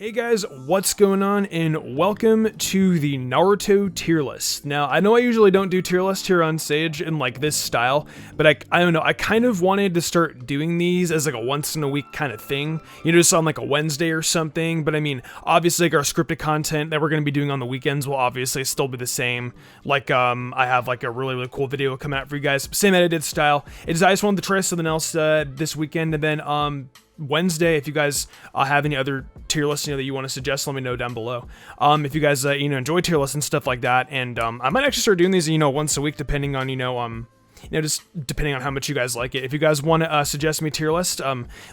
Hey guys, what's going on, and welcome to the Naruto tier list. Now, I know I usually don't do tier lists here on Sage in like this style, but I don't know, I kind of wanted to start doing these as like a once in a week kind of thing, you know, just on like a Wednesday or something. But I mean, obviously like our scripted content that we're going to be doing on the weekends will obviously still be the same. Like, I have like a really cool video coming out for you guys, same edited style. I just wanted to try something else this weekend, and then Wednesday, if you guys have any other tier lists, you know, that you want to suggest, let me know down below. If you guys, enjoy tier lists and stuff like that, and I might actually start doing these, once a week, depending on, just depending on how much you guys like it. If you guys want to suggest me a tier list,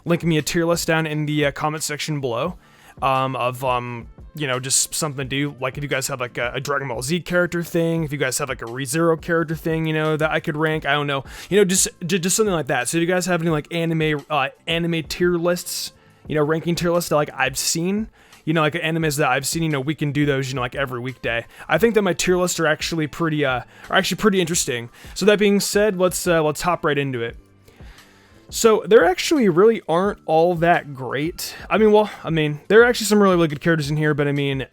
link me a tier list down in the comment section below. Just something to do, like if you guys have like a Dragon Ball Z character thing, if you guys have like a ReZero character thing, that I could rank, I don't know, just something like that. So if you guys have any like anime tier lists, ranking tier lists that like I've seen, like animes that I've seen, we can do those, like every weekday. I think that my tier lists are actually pretty interesting. So that being said, let's hop right into it. So, there actually really aren't all that great. There are actually some really good characters in here, but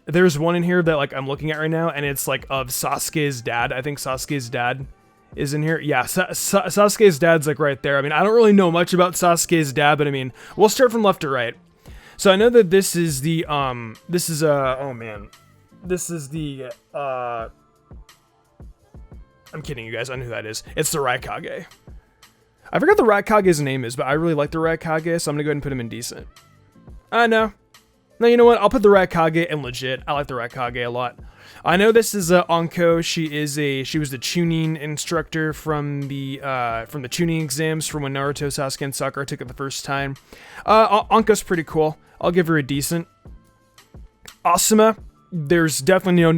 there's one in here that, like, I'm looking at right now, and it's, like, of Sasuke's dad. I think Sasuke's dad is in here. Yeah, Sasuke's dad's, like, right there. I don't really know much about Sasuke's dad, but, we'll start from left to right. So, I know that this is the, I'm kidding you guys, I know who that is. It's the Raikage. I forgot the Raikage's name is, but I really like the Raikage, so I'm gonna go ahead and put him in decent. No, you know what? I'll put the Raikage in legit. I like the Raikage a lot. I know this is Anko. She was the tuning instructor from the tuning exams from when Naruto, Sasuke, and Sakura took it the first time. Anko's pretty cool. I'll give her a decent. Asuma, there's definitely no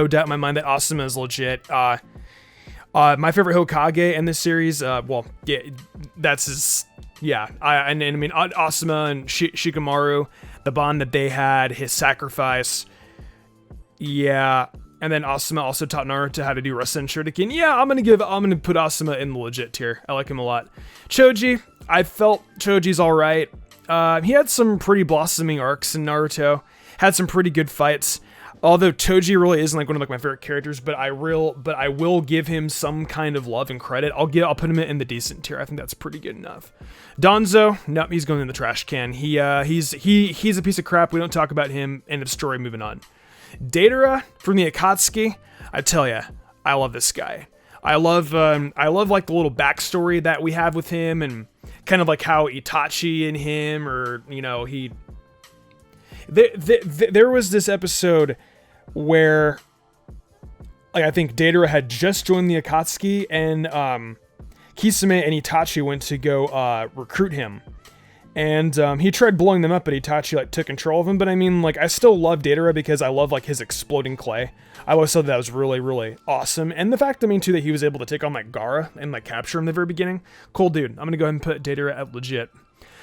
doubt in my mind that Asuma is legit. My favorite Hokage in this series, that's his, Asuma and Shikamaru, the bond that they had, his sacrifice, and then Asuma also taught Naruto how to do Rasen Shuriken. I'm gonna put Asuma in the legit tier. I like him a lot. Choji, I felt Choji's alright. He had some pretty blossoming arcs in Naruto, had some pretty good fights. Although Choji really isn't like one of like my favorite characters, but I will give him some kind of love and credit. I'll put him in the decent tier. I think that's pretty good enough. Danzo, nope, he's going in the trash can. He's a piece of crap. We don't talk about him. End of story. Moving on. Deidara from the Akatsuki. I tell ya, I love this guy. I love like the little backstory that we have with him, and kind of like how Itachi and him, or there was this episode where, like, I think Deidara had just joined the Akatsuki, and Kisame and Itachi went to go recruit him, and he tried blowing them up, but Itachi like took control of him. But I still love Deidara because I love like his exploding clay. I always thought that was really awesome, and the fact too that he was able to take on like Gaara and like capture him in the very beginning. Cool dude. I'm gonna go ahead and put Deidara at legit.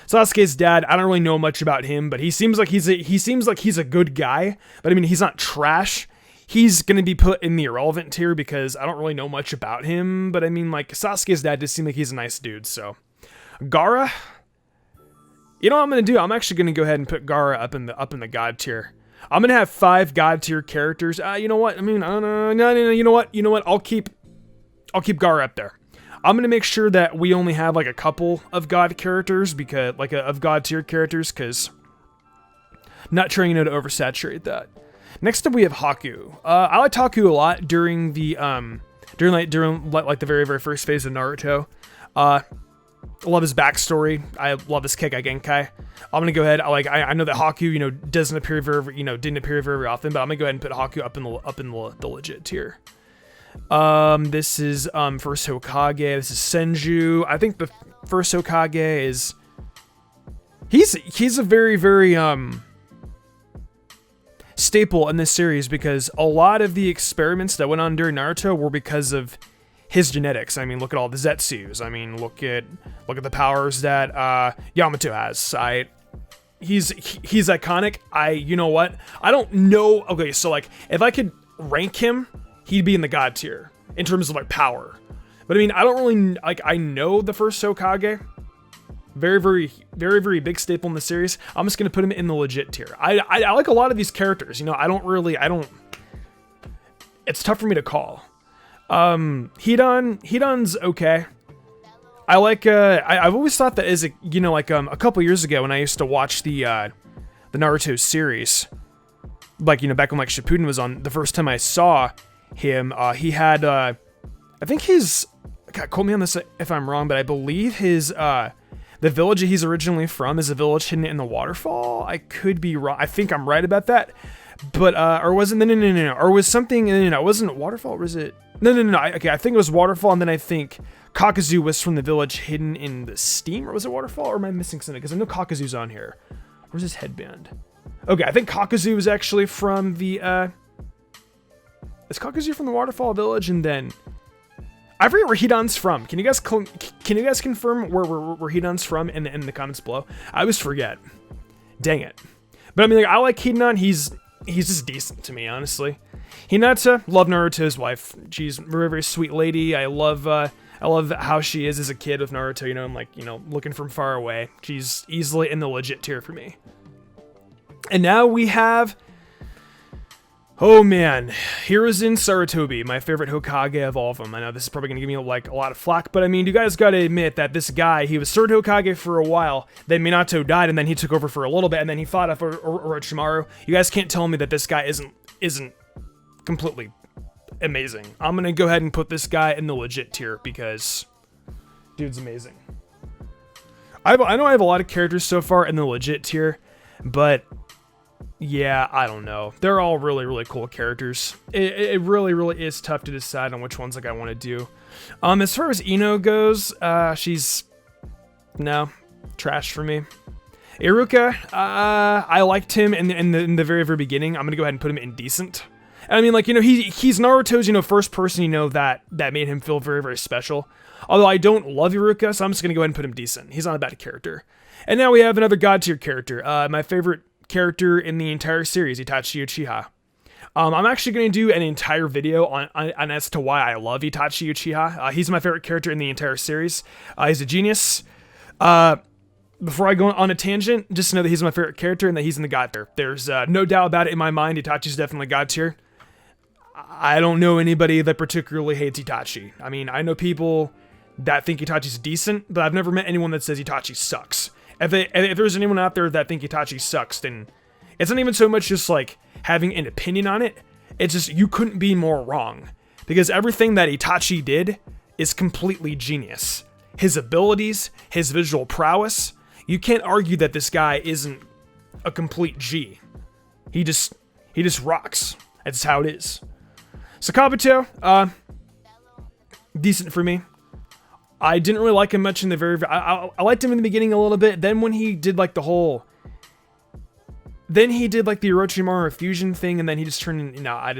Sasuke's dad, I don't really know much about him, but he seems like he's a good guy, but he's not trash. He's going to be put in the irrelevant tier because I don't really know much about him, but Sasuke's dad just seems like he's a nice dude, so. Gaara, you know what I'm going to do? I'm actually going to go ahead and put Gaara up in the god tier. I'm going to have 5 god tier characters. You know what? I don't know. No, you know what? I'll keep Gaara up there. I'm going to make sure that we only have like a couple of god characters, because of god tier characters, because not trying to oversaturate that. Next up we have Haku. I liked Haku a lot during the the very first phase of Naruto. I love his backstory. I love his Kekai Genkai. I'm going to go ahead, I know that Haku, doesn't appear didn't appear very often, but I'm going to go ahead and put Haku up in the legit tier. This is first Hokage. This is Senju. I think the first Hokage is he's a very staple in this series, because a lot of the experiments that went on during Naruto were because of his genetics. Look at all the Zetsus. Look at the powers that Yamato has. He's iconic. You know what? I don't know. Okay, so like if I could rank him, he'd be in the god tier in terms of like power. But I don't really I know the first Hokage. Very, very, very, very big staple in the series. I'm just gonna put him in the legit tier. I like a lot of these characters. You know, I don't. It's tough for me to call. Hedon's okay. I like. I've always thought that as a a couple years ago when I used to watch the Naruto series, back when Shippuden was on, the first time I saw him, he had I think his. God, quote me on this if I'm wrong, but I believe his the village that he's originally from is a village hidden in the waterfall. I could be wrong. I think I'm right about that. But or was it no, or was something no, it wasn't waterfall, or was it no. Okay, I think it was waterfall, and then I think Kakazu was from the village hidden in the steam, or was it waterfall, or am I missing something? Because I know Kakazu's on here. Where's his headband? Okay, I think Kakazu is actually from the is Kakazu from the waterfall village, and then I forget where Hedon's from. Can you guys confirm where Hedon's from in the comments below? I always forget. Dang it. But I mean, I like Hedon. He's just decent to me, honestly. Hinata, love Naruto's wife. She's a very, very sweet lady. I love how she is as a kid with Naruto. I'm looking from far away. She's easily in the legit tier for me. And now we have, oh man, Hiruzen Sarutobi, my favorite Hokage of all of them. I know this is probably going to give me a lot of flack, but I mean, you guys got to admit that this guy, he was third Hokage for a while, then Minato died, and then he took over for a little bit, and then he fought off Orochimaru. You guys can't tell me that this guy isn't completely amazing. I'm going to go ahead and put this guy in the legit tier because dude's amazing. I know I have a lot of characters so far in the legit tier, but yeah, I don't know. They're all really, really cool characters. It really, really is tough to decide on which ones I want to do. As far as Ino goes, she's trash for me. Iruka, I liked him in the very, very beginning. I'm gonna go ahead and put him in decent. And I mean, he's Naruto's first person that made him feel very, very special. Although I don't love Iruka, so I'm just gonna go ahead and put him decent. He's not a bad character. And now we have another god tier character. My favorite character in the entire series, Itachi Uchiha. I'm actually going to do an entire video on as to why I love Itachi Uchiha. He's my favorite character in the entire series. He's a genius. Before I go on a tangent, just know that he's my favorite character and that he's in the god tier. There's no doubt about it in my mind. Itachi's definitely god tier. I don't know anybody that particularly hates Itachi. I mean, I know people that think Itachi's decent, but I've never met anyone that says Itachi sucks. If there's anyone out there that think Itachi sucks, then it's not even so much just like having an opinion on it. It's just you couldn't be more wrong. Because everything that Itachi did is completely genius. His abilities, his visual prowess, you can't argue that this guy isn't a complete G. He just rocks. That's how it is. So Kabuto, decent for me. I didn't really like him much in the I liked him in the beginning a little bit. Then when he did the Orochimaru fusion thing, and then he just turned in, I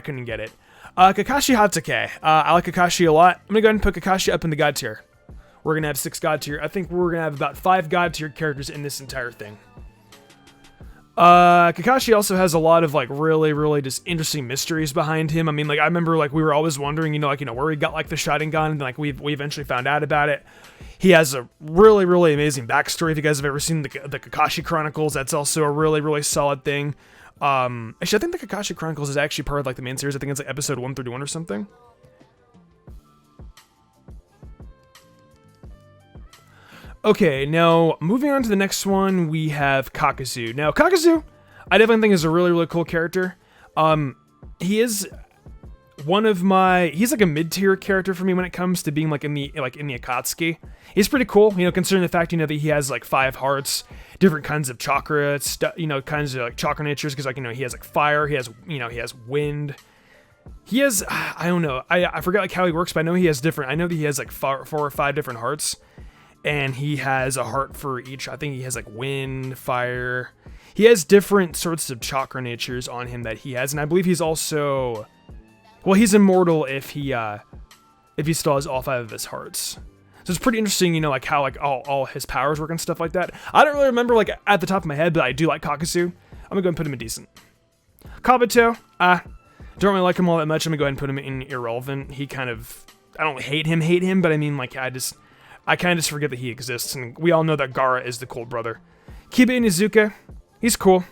couldn't get it. Kakashi Hatake. I like Kakashi a lot. I'm gonna go ahead and put Kakashi up in the god tier. We're gonna have 6 god tier. I think we're gonna have about 5 god tier characters in this entire thing. Kakashi also has a lot of really, really just interesting mysteries behind him. I mean, I remember we were always wondering, where he got the Sharingan, and we eventually found out about it. He has a really, really amazing backstory. If you guys have ever seen the Kakashi Chronicles, that's also a really, really solid thing. Actually, I think the Kakashi Chronicles is actually part of the main series. I think it's episode 131 or something. Okay, now moving on to the next one, we have Kakazu. Now, Kakazu, I definitely think is a really, really cool character. He is he's a mid-tier character for me when it comes to being in the Akatsuki. He's pretty cool, considering the fact, that he has 5 hearts, different kinds of chakra, kinds of chakra natures, because he has fire, he has wind. He has, I don't know, I forgot how he works, but I know he has different, I know that he has 4 or 5 different hearts. And he has a heart for each. I think he has wind, fire. He has different sorts of chakra natures on him that he has, and I believe he's also, well, he's immortal if he still has all 5 of his hearts. So it's pretty interesting, how all his powers work and stuff like that. I don't really remember at the top of my head, but I do like Kakazu. I'm gonna go and put him in decent. Kabuto, don't really like him all that much. I'm gonna go ahead and put him in irrelevant. He kind of, I don't hate him, but I mean I kind of just forget that he exists, and we all know that Gaara is the cool brother. Kiba Inuzuka, he's cool.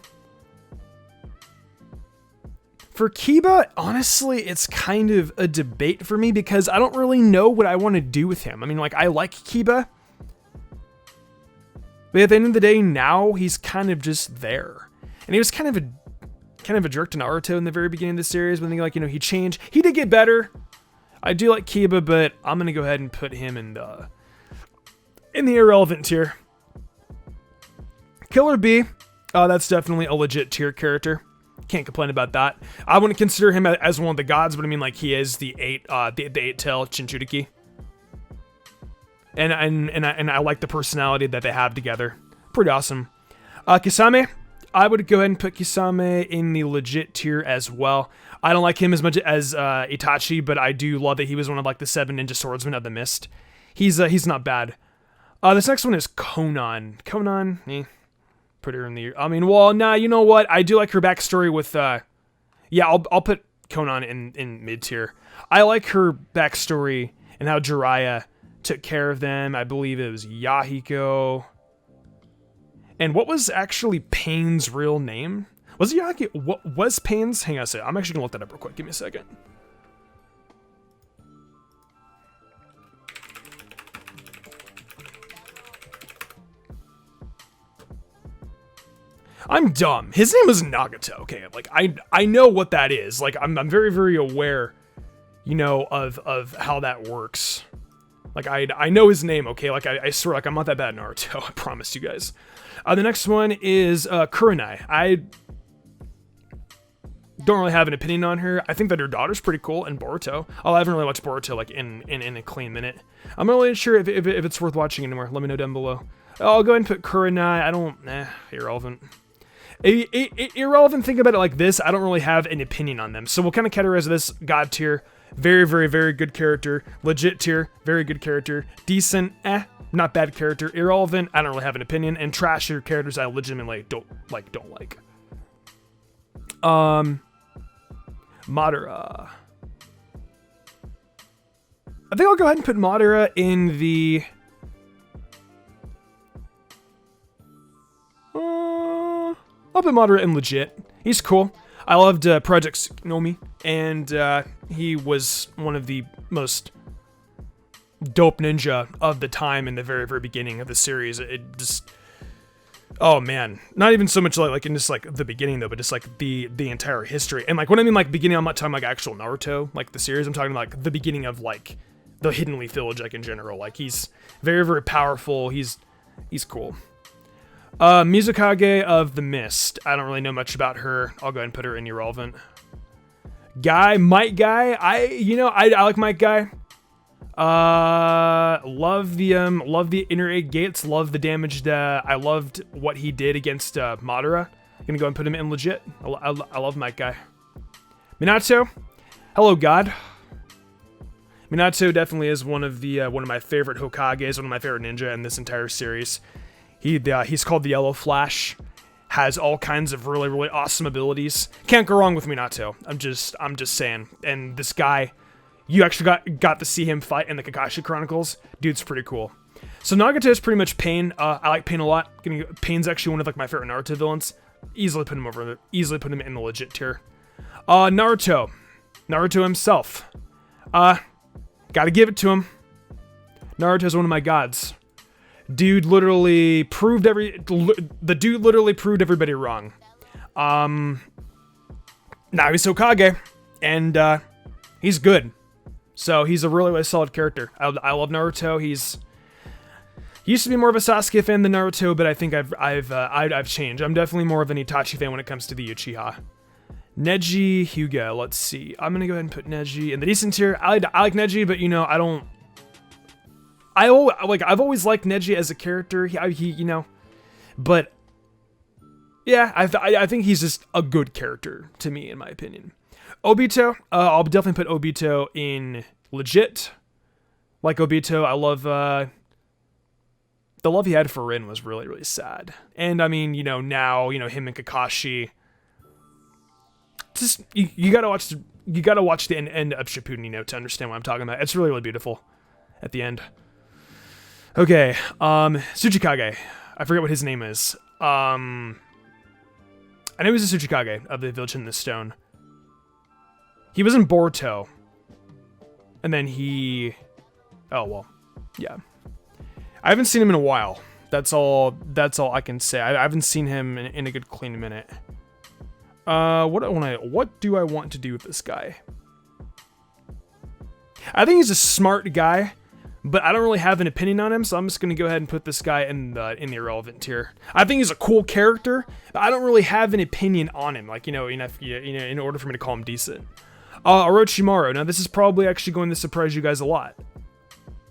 For Kiba, honestly, it's kind of a debate for me because I don't really know what I want to do with him. I mean, like, I like Kiba, but at the end of the day, now he's kind of just there. And he was kind of a jerk to Naruto in the very beginning of the series, when he changed. He did get better. I do like Kiba, but I'm gonna go ahead and put him in the irrelevant tier. Killer B, that's definitely a legit tier character. Can't complain about that. I wouldn't consider him as one of the gods, but I mean, like, he is the eight-tail Shinchuriki. And I like the personality that they have together. Pretty awesome. Kisame, I would go ahead and put Kisame in the legit tier as well. I don't like him as much as Itachi, but I do love that he was one of, like, the 7 ninja swordsmen of the mist. He's not bad. This next one is Konan. Konan, put her in the... I mean, well, nah, you know what? I do like her backstory with... yeah, I'll put Konan in mid-tier. I like her backstory and how Jiraiya took care of them. I believe it was Yahiko. And what was actually Pain's real name? Was it Yahiko? What was Pain's? Hang on a second. I'm actually going to look that up real quick. Give me a second. I'm dumb. His name was Nagato. Okay, like, I know what that is. Like, I'm very, very aware, you know, of how that works. Like, I know his name, okay? Like, I swear, like, I'm not that bad at Naruto. I promise you guys. The next one is Kurenai. I don't really have an opinion on her. I think that her daughter's pretty cool, and Boruto. Oh, I haven't really watched Boruto, like, in a clean minute. I'm not really sure if it's worth watching anymore. Let me know down below. I'll go ahead and put Kurenai. Irrelevant. Irrelevant, think about it like this. I don't really have an opinion on them. So we'll kind of categorize this god tier. Very, very, very good character. Legit tier. Very good character. Decent. Not bad character. Irrelevant. I don't really have an opinion. And trashier characters I legitimately don't like. Madara. I think I'll go ahead and put Madara in the... I'll put Madara in legit. He's cool. I loved Project Tsunomi, and he was one of the most dope ninja of the time in the very, very beginning of the series. It just... Oh, man. Not even so much like in just, like, the beginning, though, but just, like, the entire history. And, like, when I mean, like, beginning, I'm not talking, like, actual Naruto, like, the series. I'm talking about, like, the beginning of, like, the Hidden Leaf Village, like, in general. Like, he's very, very powerful. He's cool. Mizukage of the Mist. I don't really know much about her. I'll go ahead and put her in irrelevant. Might Guy. I like Might Guy. Love the inner 8 gates. Love the damage that I loved what he did against Madara. Gonna go and put him in legit. I love Might Guy. Minato. Hello, God. Minato definitely is one of my favorite Hokages, one of my favorite ninja in this entire series. He's called the Yellow Flash, has all kinds of really, really awesome abilities. Can't go wrong with Minato. I'm just saying. And this guy, you actually got to see him fight in the Kakashi Chronicles. Dude's pretty cool. So Nagato is pretty much Pain. I like Pain a lot. Pain's actually one of, like, my favorite Naruto villains. Easily put him in the legit tier. Naruto himself. Gotta give it to him. Naruto's one of my gods. The dude literally proved everybody wrong. Now he's Hokage, and he's good. So he's a really, really solid character. I love Naruto. He used to be more of a Sasuke fan than Naruto, but I think I've changed. I'm definitely more of an Itachi fan when it comes to the Uchiha. Neji Hyuga. Let's see. I'm gonna go ahead and put Neji in the decent tier. I like Neji, but I've always liked Neji as a character. But yeah, I think he's just a good character to me, in my opinion. Obito, I'll definitely put Obito in legit. Like Obito, I love the love he had for Rin was really, really sad. And I mean, now, him and Kakashi. Just you gotta watch the end of Shippuden, to understand what I'm talking about. It's really, really beautiful at the end. Okay, Tsuchikage. I forget what his name is. I know he was a Tsuchikage of the Village in the Stone. He was in Boruto. And then he... Oh, well. Yeah. I haven't seen him in a while. That's all I can say. I haven't seen him in a good clean minute. What do I want to do with this guy? I think he's a smart guy, but I don't really have an opinion on him, so I'm just gonna go ahead and put this guy in the irrelevant tier. I think he's a cool character, but I don't really have an opinion on him. Like, enough, in order for me to call him decent. Orochimaru. Now, this is probably actually going to surprise you guys a lot.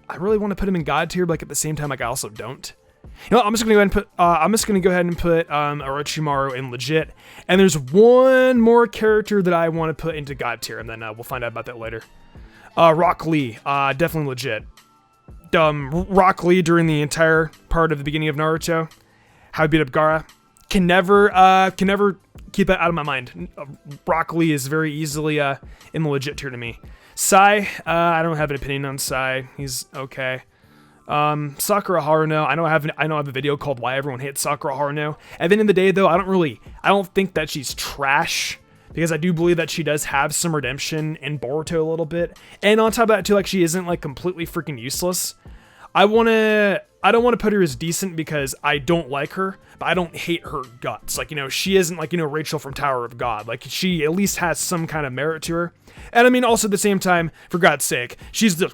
I really want to put him in God tier, but like at the same time, like I also don't. I'm just gonna go ahead and put. Orochimaru in legit. And there's one more character that I want to put into God tier, and then we'll find out about that later. Rock Lee, definitely legit. Rock Lee during the entire part of the beginning of Naruto, how he beat up Gaara, can never keep that out of my mind. Rock Lee is very easily in the legit tier to me. Sai, I don't have an opinion on Sai. He's okay. Sakura Haruno, I know I have a video called Why Everyone Hates Sakura Haruno. At the end of the day, though, I don't think that she's trash, because I do believe that she does have some redemption in Boruto a little bit. And on top of that, too, like, she isn't, like, completely freaking useless. I don't want to put her as decent because I don't like her, but I don't hate her guts. Like, she isn't like, Rachel from Tower of God. Like, she at least has some kind of merit to her. And I mean, also at the same time, for God's sake, she's the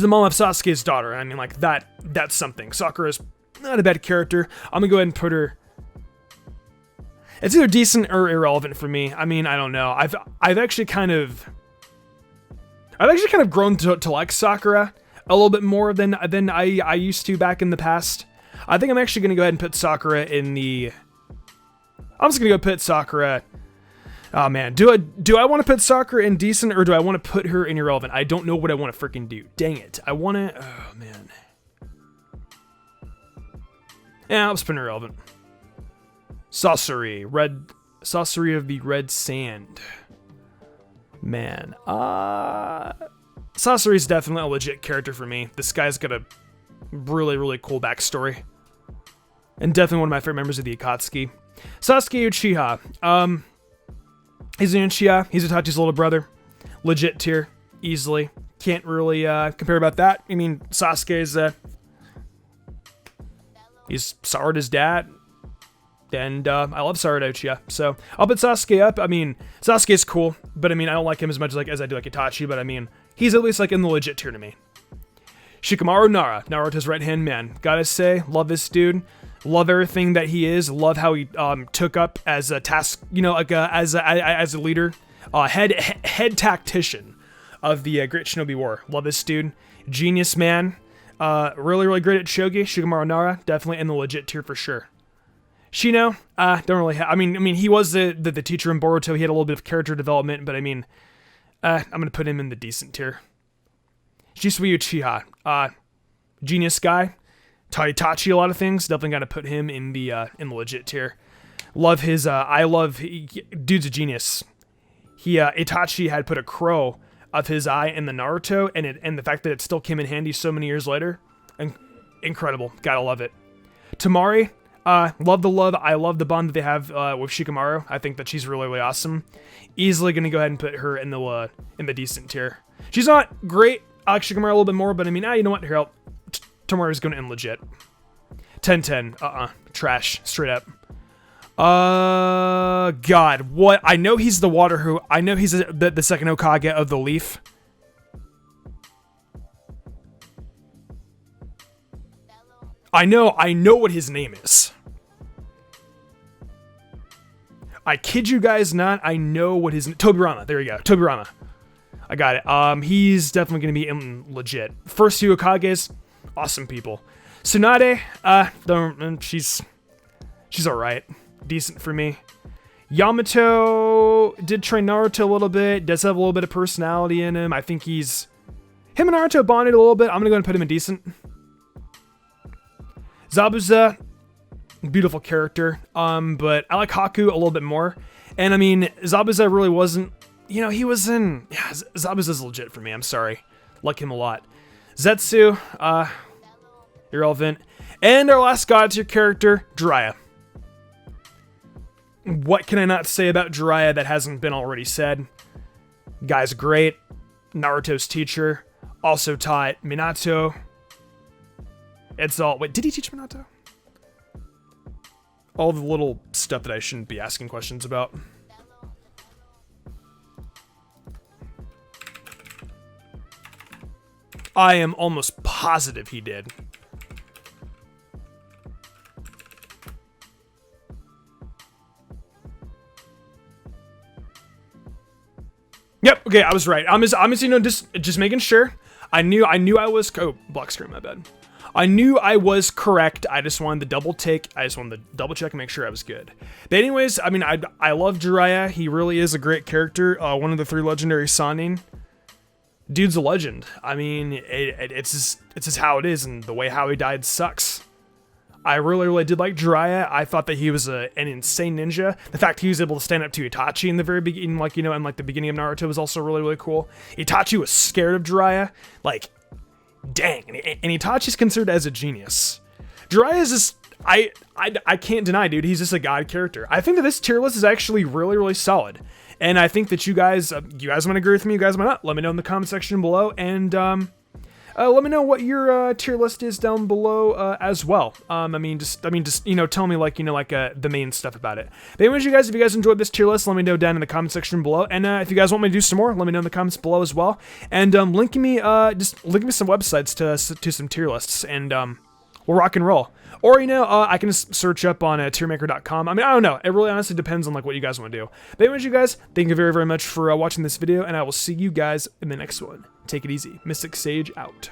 mom of Sasuke's daughter. I mean, like, that's something. Sakura's not a bad character. I'm gonna go ahead and put her... It's either decent or irrelevant for me. I mean, I don't know. I've actually kind of grown to like Sakura a little bit more than I used to back in the past. I think I'm actually gonna go ahead and put Sakura in the... I'm just gonna go put Sakura... Oh man, do I want to put Sakura in decent, or do I want to put her in irrelevant? I don't know what I want to freaking do. Dang it. I want to... Oh man. Yeah, I'll just put irrelevant. Sasori of the Red Sand. Man, Sasori's definitely a legit character for me. This guy's got a really, really cool backstory. And definitely one of my favorite members of the Akatsuki. Sasuke Uchiha. He's an Uchiha. He's Itachi's little brother. Legit tier. Easily. Can't really compare about that. I mean, Sasuke's... he's Sarada's dad. And I love Sarada Uchiha. So I'll put Sasuke up. I mean, Sasuke's cool. But I mean, I don't like him as much as I do like Itachi. But I mean, he's at least like in the legit tier to me. Shikamaru Nara. Naruto's right-hand man. Gotta say, love this dude. Love everything that he is. Love how he took up as a task, as a leader, head tactician of the Great Shinobi War. Love this dude. Genius man. Really, really great at shogi. Shikamaru Nara, definitely in the legit tier for sure. Shino, don't really have... I mean, he was the teacher in Boruto. He had a little bit of character development, but I mean, I'm gonna put him in the decent tier. Shisui Uchiha, genius guy. Taught Itachi a lot of things. Definitely got to put him in the legit tier. Love his. Dude's a genius. Itachi had put a crow of his eye in the Naruto, and the fact that it still came in handy so many years later, incredible. Gotta love it. Tamari, love the love. I love the bond that they have with Shikamaru. I think that she's really, really awesome. Easily gonna go ahead and put her in the decent tier. She's not great. I like Shikamaru a little bit more, but I mean, you know what? Here, Tomorrow's going to end legit. 10-10. Trash. Straight up. God. What? I know he's the I know he's the second Hokage of the Leaf. I know what his name is. I kid you guys not. I know what his... Tobirama. There you go. Tobirama. I got it. He's definitely going to be in legit. First two Hokages... Awesome people. Tsunade, she's alright. Decent for me. Yamato did train Naruto a little bit. Does have a little bit of personality in him. I think him and Naruto bonded a little bit. I'm gonna go and put him in decent. Zabuza, beautiful character. But I like Haku a little bit more. And I mean, Zabuza really wasn't, he was in, Zabuza's legit for me. I'm sorry. Like him a lot. Zetsu, irrelevant. And our last god tier character, Jiraiya. What can I not say about Jiraiya that hasn't been already said? Guy's great. Naruto's teacher. Also taught Minato. It's all... Wait, did he teach Minato? All the little stuff that I shouldn't be asking questions about. I am almost positive he did. Yep. Okay, I was right. I'm just you know just making sure. I knew I was block screen. My bad. I knew I was correct. I just wanted to double take. I just wanted to double check and make sure I was good. But anyways, I mean, I love Jiraiya. He really is a great character. One of the 3 legendary Sannin. Dude's a legend. I mean, it's just how it is, and the way how he died sucks. I really did like Jiraiya. I thought that he was an insane ninja. The fact he was able to stand up to Itachi in the very beginning, like, you know, and like the beginning of Naruto was also really cool. Itachi was scared of Jiraiya. Like, dang. And Itachi's considered as a genius. Jiraiya is just, I can't deny, dude, he's just a god character. I think that this tier list is actually really solid. And I think that you guys want to agree with me, you guys might not. Let me know in the comment section below, and let me know what your tier list is down below as well. I mean, just you know, tell me like the main stuff about it. But anyways, you guys, if you guys enjoyed this tier list, let me know down in the comment section below. And if you guys want me to do some more, let me know in the comments below as well. And link me some websites to some tier lists, and we'll rock and roll. Or, you know, I can just search up on tiermaker.com. I mean, I don't know. It really honestly depends on like what you guys want to do. But anyways, you guys, thank you very much for watching this video, and I will see you guys in the next one. Take it easy. Mystic Sage out.